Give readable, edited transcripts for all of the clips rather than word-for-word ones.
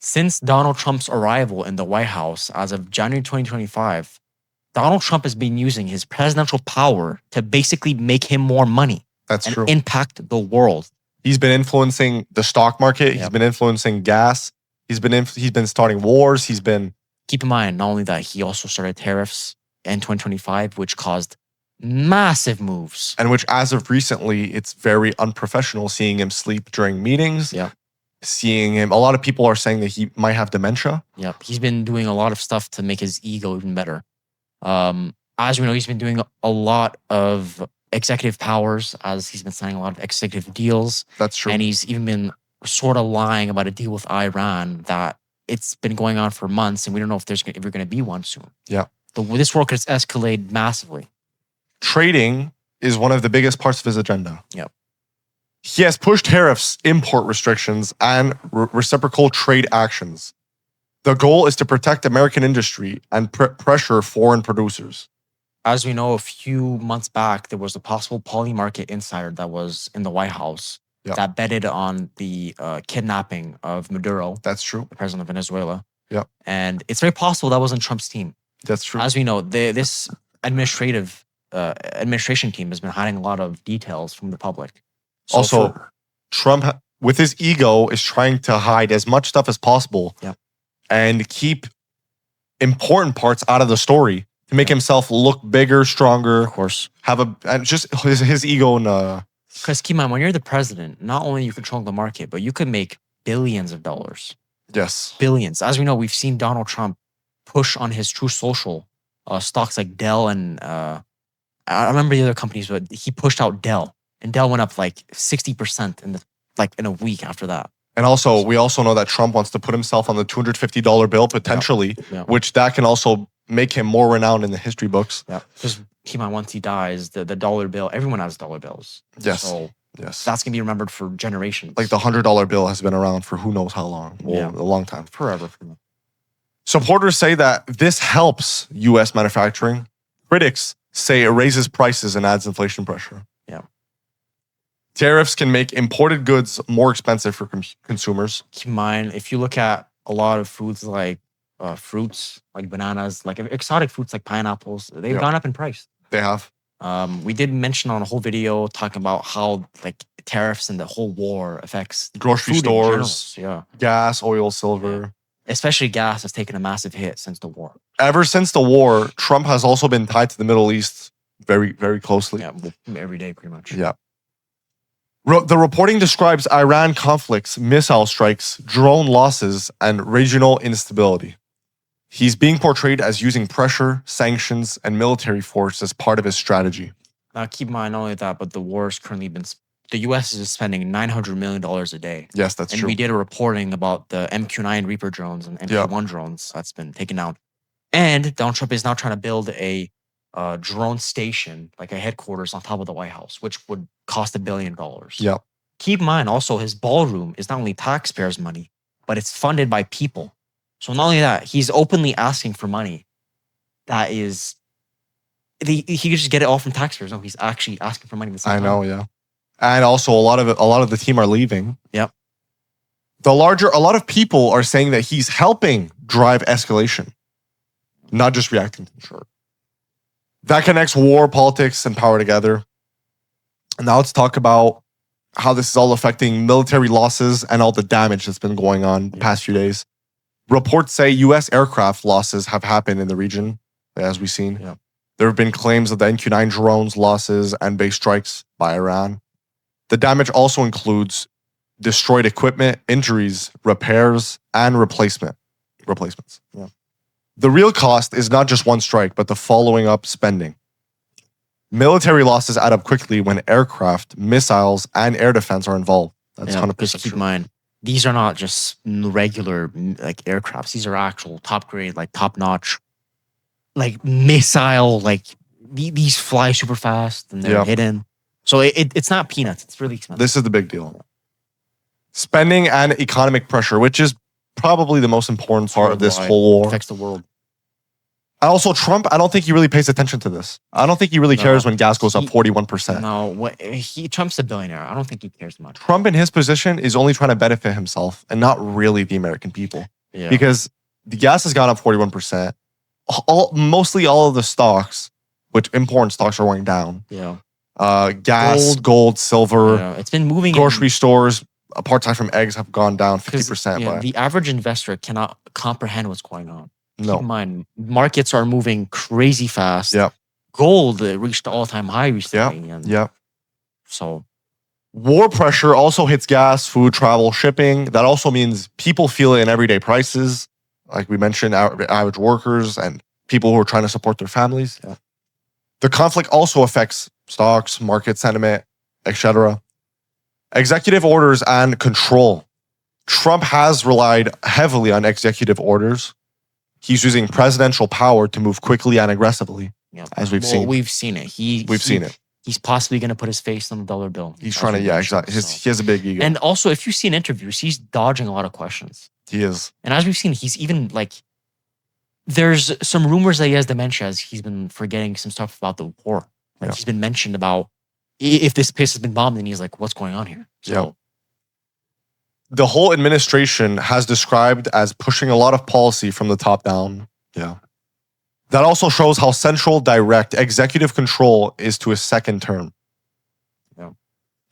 Since Donald Trump's arrival in the White House as of January 2025, Donald Trump has been using his presidential power to basically make him more money That's and true. impact the world. He's been influencing the stock market. He's Yep. been influencing gas. He's been starting wars. He's been Keep in mind, not only that, he also started tariffs in 2025, which caused massive moves. and which as of recently, it's very unprofessional seeing him sleep during meetings. Yep. Seeing him, a lot of people are saying that he might have dementia. Yep. He's been doing a lot of stuff to make his ego even better. As we know, he's been doing a lot of executive powers, as he's been signing a lot of executive deals. That's true. And he's even been sort of lying about a deal with Iran that it's been going on for months, and we don't know if there's ever going to be one soon. Yeah. This war could escalate massively. Trading is one of the biggest parts of his agenda. Yep. He has pushed tariffs, import restrictions, and reciprocal trade actions. The goal is to protect American industry and pressure foreign producers. As we know, a few months back, there was a possible poly market insider that was in the White House Yep. that betted on the kidnapping of Maduro, That's true. the president of Venezuela. Yep. And it's very possible that wasn't Trump's team. That's true. As we know, this administration team has been hiding a lot of details from the public. So Also, Trump, with his ego, is trying to hide as much stuff as possible. Yep. And keep important parts out of the story to make himself look bigger, stronger, of course, and just his ego and because keep in mind, when you're the president, not only you control the market, but you could make billions of dollars. yes. Billions. As we know, we've seen Donald Trump push on his True Social stocks like Dell and I remember the other companies, but he pushed out Dell, and Dell went up like 60% in a week after that. And also, we also know that Trump wants to put himself on the $250 bill potentially, Yep. which that can also make him more renowned in the history books. Yeah, because keep in mind, once he dies, the dollar bill, everyone has dollar bills. Yes. So Yes. that's gonna be remembered for generations. Like the $100 bill has been around for who knows how long. Well, Yeah. a long time. forever. Supporters say that this helps U.S. manufacturing. Critics say it raises prices and adds inflation pressure. Yeah. Tariffs can make imported goods more expensive for consumers. Keep in mind, if you look at a lot of foods like fruits, like bananas, like exotic fruits like pineapples, they've Yeah. gone up in price. They have. We did mention on a whole video talking about how like tariffs and the whole war affects Grocery food in general. stores, Yeah, gas, oil, silver. especially gas has taken a massive hit since the war. Ever since the war, Trump has also been tied to the Middle East very, very closely. Yeah, every day pretty much. Yeah. The reporting describes Iran conflicts, missile strikes, drone losses, and regional instability. He's being portrayed as using pressure, sanctions, and military force as part of his strategy. Now, keep in mind, not only that, but the war's currently been. The U.S. is spending $900 million a day. Yes, that's And true. we did a reporting about the MQ-9 Reaper drones and MQ-1 drones that's been taken out. And Donald Trump is now trying to build a drone station, like a headquarters on top of the White House, which would cost $1 billion. Yeah. Keep in mind, also, his ballroom is not only taxpayers' money, but it's funded by people. So not only that, he's openly asking for money that is... He could just get it all from taxpayers. No, he's actually asking for money. I know, yeah. And also, a lot of the team are leaving. Yep. A lot of people are saying that he's helping drive escalation, not just reacting to it. Sure. That connects war, politics, and power together. And now let's talk about how this is all affecting military losses and all the damage that's been going on the past few days. Reports say U.S. aircraft losses have happened in the region, as we've seen. Yeah. There have been claims of the MQ-9 drones losses and base strikes by Iran. The damage also includes destroyed equipment, injuries, repairs, and replacements. Yeah. The real cost is not just one strike, but the following up spending. Military losses add up quickly when aircraft, missiles, and air defense are involved. That's 100% because keep true. in mind, these are not just regular like aircrafts. These are actual top grade, like top notch, like missile. Like these fly super fast and they're hidden. So it's not peanuts. It's really expensive. This is the big deal. Spending and economic pressure, which is probably the most important part of this whole war. Affects the world. Also, Trump, I don't think he really pays attention to this. I don't think he really cares when gas goes up 41%. No, Trump's a billionaire. I don't think he cares much. Trump in his position is only trying to benefit himself and not really the American people. Yeah. Because the gas has gone up 41%. Mostly all of the stocks, which important stocks are going down. Yeah. Gas, gold, silver. Yeah. It's been moving. Grocery stores, apart from eggs, have gone down 50%. Yeah, the average investor cannot comprehend what's going on. No. Keep in mind, markets are moving crazy fast. Yep. Gold reached the all-time high recently. Yep. So, war pressure also hits gas, food, travel, shipping. That also means people feel it in everyday prices. Like we mentioned, average workers and people who are trying to support their families. Yeah. The conflict also affects stocks, market sentiment, etc. Executive orders and control. Trump has relied heavily on executive orders. He's using presidential power to move quickly and aggressively, as we've seen. We've seen it. We've seen it. He's possibly going to put his face on the dollar bill. He's trying to, exactly. He has a big ego. And also, if you see in interviews, he's dodging a lot of questions. He is. And as we've seen, he's even like, there's some rumors that he has dementia as he's been forgetting some stuff about the war. Like he's been mentioned about if this place has been bombed, and he's like, what's going on here? So, the whole administration has described as pushing a lot of policy from the top down. Yeah. That also shows how central, direct executive control is to his second term. Yeah.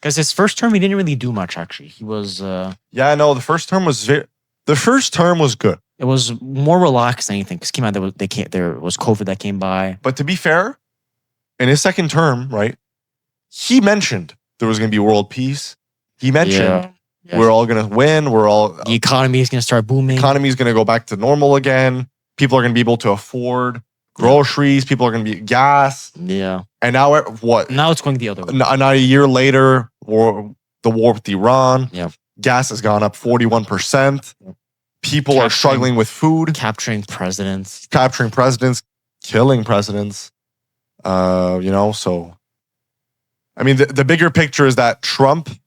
Because his first term, he didn't really do much, actually. He was... yeah, no, the first term was good. It was more relaxed than anything. Because there was COVID that came by. But to be fair, in his second term, right, he mentioned there was going to be world peace. He mentioned... Yeah. We're all going to win. The economy is going to start booming. The economy is going to go back to normal again. People are going to be able to afford groceries. People are going to be gas. Yeah. And now what? Now it's going the other way. Not a year later, the war with Iran. Yeah. Gas has gone up 41%. People are struggling with food. Capturing presidents. Killing presidents. So... I mean, the bigger picture is that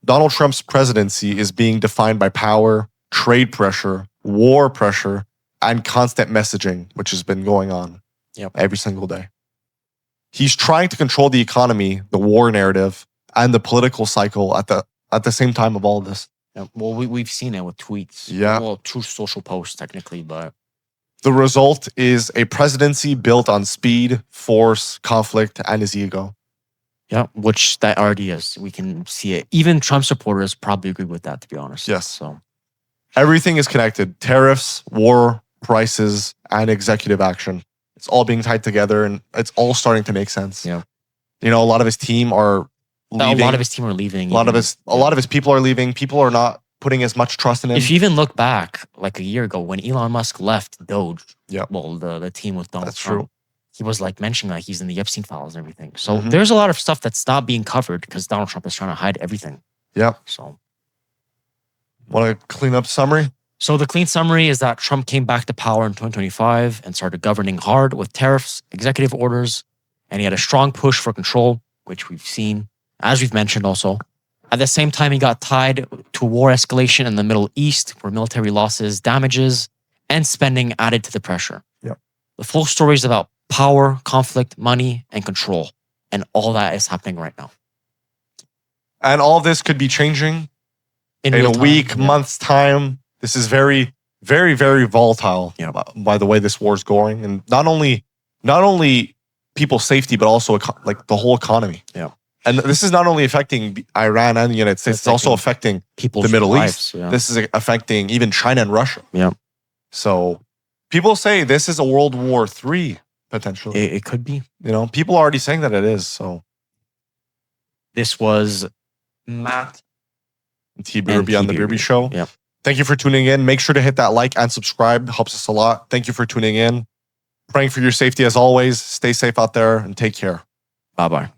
Donald Trump's presidency is being defined by power, trade pressure, war pressure, and constant messaging, which has been going on every single day. He's trying to control the economy, the war narrative, and the political cycle at the same time of all this. Yeah, well, we've seen it with tweets. Yeah. Well, true social posts, technically, but... The result is a presidency built on speed, force, conflict, and his ego. Yeah, which that already is. We can see it. Even Trump supporters probably agree with that, to be honest. Yes. So everything is connected. Tariffs, war, prices, and executive action. It's all being tied together, and it's all starting to make sense. Yeah. A lot of his team are leaving. A lot of his team are leaving. A lot of his people are leaving. People are not putting as much trust in him. If you even look back like a year ago when Elon Musk left Doge, yeah. Well, the team with Donald Trump. True. He was like mentioning that he's in the Epstein files and everything. So there's a lot of stuff that's not being covered because Donald Trump is trying to hide everything. Yeah. So, want to clean up summary? So the clean summary is that Trump came back to power in 2025 and started governing hard with tariffs, executive orders, and he had a strong push for control, which we've seen, as we've mentioned also. At the same time, he got tied to war escalation in the Middle East, where military losses, damages, and spending added to the pressure. Yep. The full story is about power, conflict, money, and control. And all that is happening right now. And all this could be changing in a week, month's time. This is very, very, very volatile by the way this war is going. And not only people's safety, but also like the whole economy. Yeah. And this is not only affecting Iran and the United States, it's also affecting the Middle East. Yeah. This is affecting even China and Russia. Yeah. So people say this is a World War III. Potentially. It could be. People are already saying that it is. So this was Matt and TheBerubeShow on TheBerubeShow. Yeah. Thank you for tuning in. Make sure to hit that like and subscribe. Helps us a lot. Thank you for tuning in. Praying for your safety as always. Stay safe out there and take care. Bye-bye.